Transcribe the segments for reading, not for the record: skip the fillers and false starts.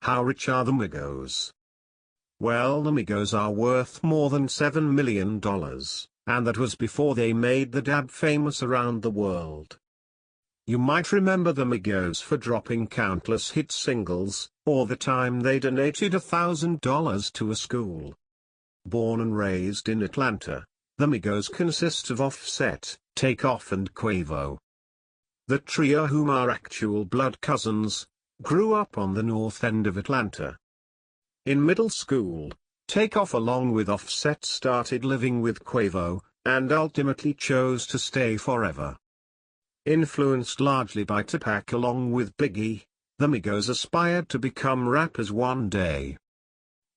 How rich are the Migos? Well, the Migos are worth more than $7 million, and that was before they made the dab famous around the world. You might remember the Migos for dropping countless hit singles, or the time they donated $1,000 to a school. Born and raised in Atlanta, the Migos consist of Offset, Takeoff and Quavo. The trio, whom are actual blood cousins, grew up on the north end of Atlanta. In middle school, Takeoff along with Offset started living with Quavo, and ultimately chose to stay forever. Influenced largely by Tupac along with Biggie, the Migos aspired to become rappers one day.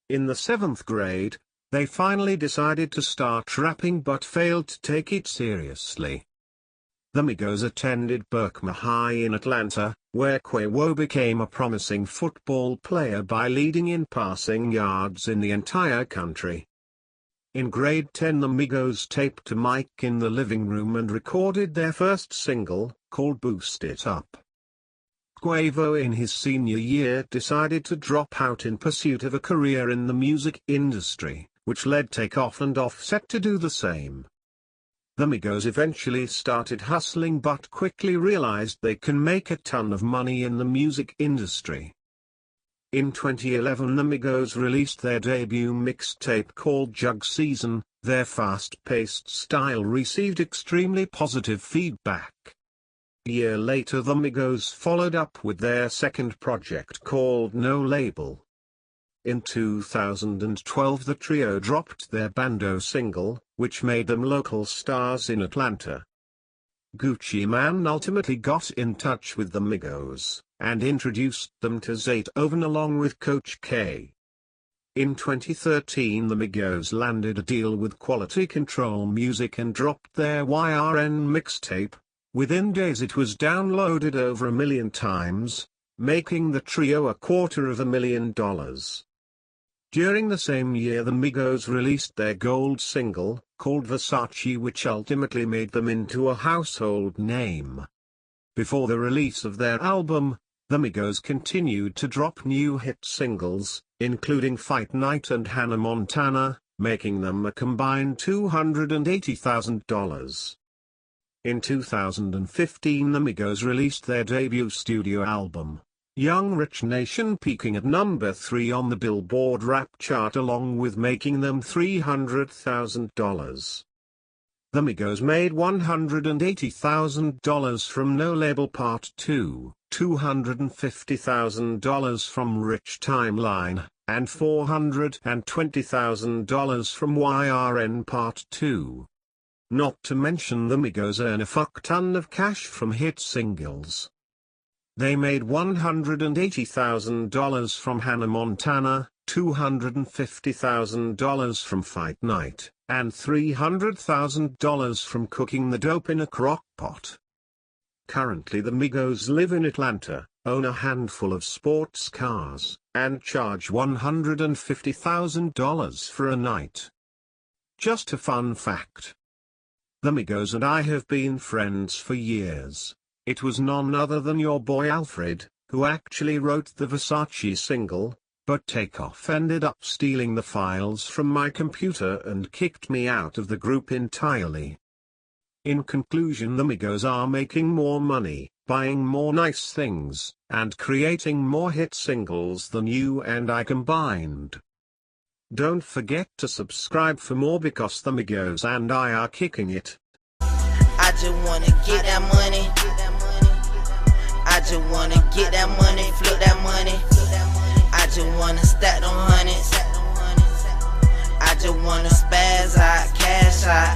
In the 7th grade, they finally decided to start rapping but failed to take it seriously. The Migos attended Berkman High in Atlanta, where Quavo became a promising football player by leading in passing yards in the entire country. In grade 10, the Migos taped a mic in the living room and recorded their first single, called Boost It Up. Quavo in his senior year decided to drop out in pursuit of a career in the music industry, which led Takeoff and Offset to do the same. The Migos eventually started hustling but quickly realized they can make a ton of money in the music industry. In 2011, the Migos released their debut mixtape called Jug Season. Their fast-paced style received extremely positive feedback. A year later, the Migos followed up with their second project called No Label. In 2012, the trio dropped their Bando single, which made them local stars in Atlanta. Gucci Mane ultimately got in touch with the Migos, and introduced them to Zaytoven along with Coach K. In 2013, the Migos landed a deal with Quality Control Music and dropped their YRN mixtape. Within days it was downloaded over 1 million times, making the trio $250,000. During the same year, the Migos released their gold single, called Versace, which ultimately made them into a household name. Before the release of their album, the Migos continued to drop new hit singles, including Fight Night and Hannah Montana, making them a combined $280,000. In 2015, the Migos released their debut studio album, Young Rich Nation, peaking at number 3 on the Billboard rap chart along with making them $300,000. The Migos made $180,000 from No Label Part 2, $250,000 from Rich Timeline, and $420,000 from YRN Part 2. Not to mention the Migos earn a fuck ton of cash from hit singles. They made $180,000 from Hannah Montana, $250,000 from Fight Night, and $300,000 from cooking the dope in a crock pot. Currently, the Migos live in Atlanta, own a handful of sports cars, and charge $150,000 for a night. Just a fun fact. The Migos and I have been friends for years. It was none other than your boy Alfred, who actually wrote the Versace single, but Takeoff ended up stealing the files from my computer and kicked me out of the group entirely. In conclusion, the Migos are making more money, buying more nice things, and creating more hit singles than you and I combined. Don't forget to subscribe for more because the Migos and I are kicking it. I just wanna get that money. I just wanna get that money, flip that money. I just wanna stack them hundreds. I just wanna spaz out, cash out.